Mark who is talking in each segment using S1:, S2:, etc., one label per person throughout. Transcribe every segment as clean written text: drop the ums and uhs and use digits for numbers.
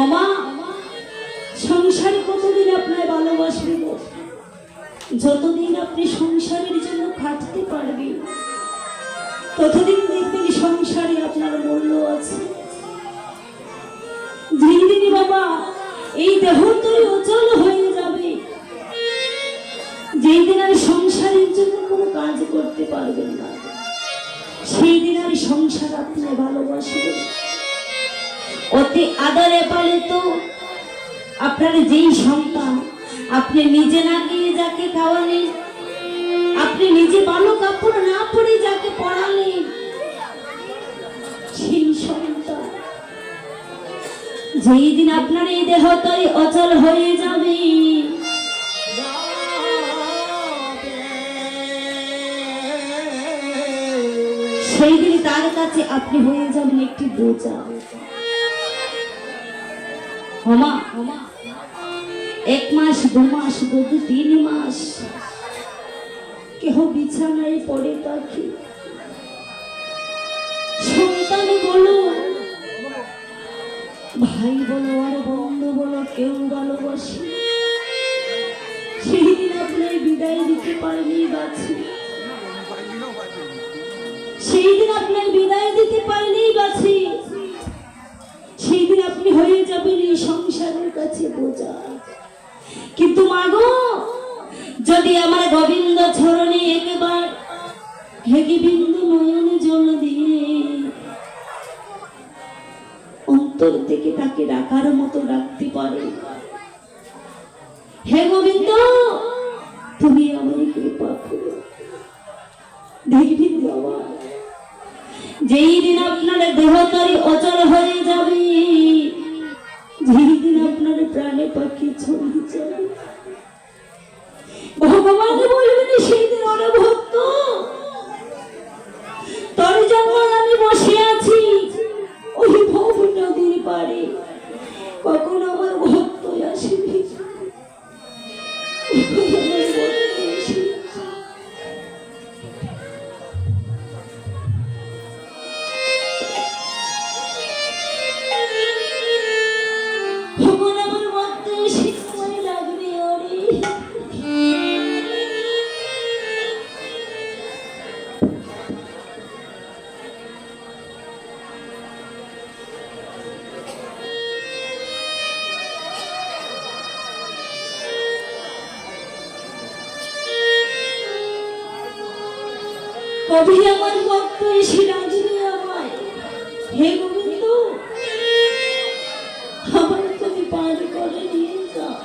S1: ওমা সংসারে কতদিন আপনার ভালোবাসব, যতদিন আপনি সংসারের জন্য খাটতে পারবেন ততদিন দেখবেন সংসারে আপনার মূল্য আছে। ধীরে ধীরে বাবা এই দেহ তুই অচল হয়ে যাবে, যেই দিন আর সংসারের জন্য কোনো কাজ করতে পারবেন না সেই দিন আর সংসার আপনি ভালোবাসবেন। অতি আদরে পালিত আপনার যেই সন্তান আপনি নিজে না গিয়ে যাকে খাওয়ালেন, আপনি নিজে ভালো কাপড় না পরে যাকে পড়ালেন, সেই সন্তান যেই দিন আপনার এই দেহটাই অচল হয়ে যাবে সেই দিন তার কাছে আপনি হয়ে যাবেন একটি বোঝা। ওমা 1 মাস 2 মাস 3 মাস কেহ বিছানায় পড়ে থাকে, সন্তান বলো ভাই বলো আর বন্ধু বলো কেউ ভালোবাসে, সেই দিন আপনার বিদায় দিতে পারেনি বাছি, সেই দিন আপনার বিদায় দিতে পারেনি বাছি, সেই দিন আপনি হয়ে যাবেন এই সংসারের কাছে বোঝা। কিন্তু মাগো যদি আমার গোবিন্দ চরণে একবার হেগে বিন্দু নয়নে জল দিয়ে অন্তর থেকে তাকে ডাকার মতো ডাকতে পারে, হে গোবিন্দ তুমি আমায় কৃপা করো, দেখবেন বাবা যেই দিন আপনার দেহতারি অচল হয়ে যাবে, যেই দিন আপনার প্রাণে পাখি ছড়িয়ে যাবে, ভগবান বলবেন সেই দিন অরে ভক্ত তোর জন্য আমি বসে আছি ওই ভব নদীর পারে, কখন আমার ভক্ত আসবে, কবি আমার ভক্ত এসে রাজবে আমায়, হে গোবিন্দ আমার তুমি পার করে নিয়ে যাও।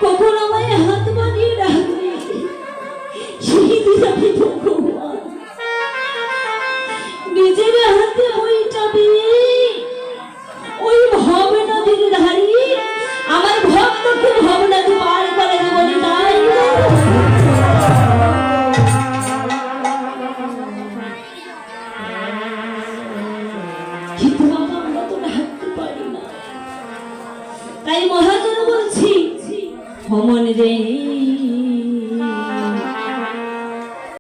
S1: কখন আমায় হাত বানিয়ে রাখবে সেই দিন আমি ভগবান নিজের হাতে বইটাবে ওই ভব নদীর ধারে আমার ভক্তকে ভব নদী পার করে বলে তাই কিন্তু বাবা আমরা তো ডাকতে পারি না, তাই মহাজন বলছি ভমন রে